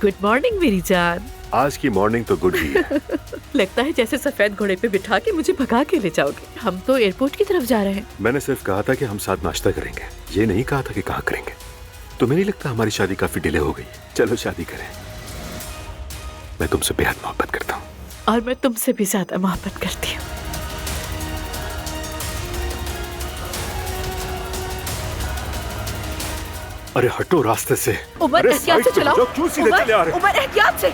Good morning मेरी जान। आज की मॉर्निंग तो गुड ही है। लगता है जैसे सफेद घोड़े पे बिठा के मुझे भगा के ले जाओगे। हम तो एयरपोर्ट की तरफ जा रहे हैं। मैंने सिर्फ कहा था कि हम साथ नाश्ता करेंगे, ये नहीं कहा था कि कहाँ करेंगे। तुम्हें नहीं लगता हमारी शादी काफी डिले हो गई? चलो शादी करें। मैं तुमसे बेहद मोहब्बत करता हूँ। और मैं तुमसे भी ज्यादा मोहब्बत करती हूँ। अरे हटो रास्ते से। उमर एहतियात से चलाओ। क्यों सीधे चले आ रहे हो? उमर एहतियात से।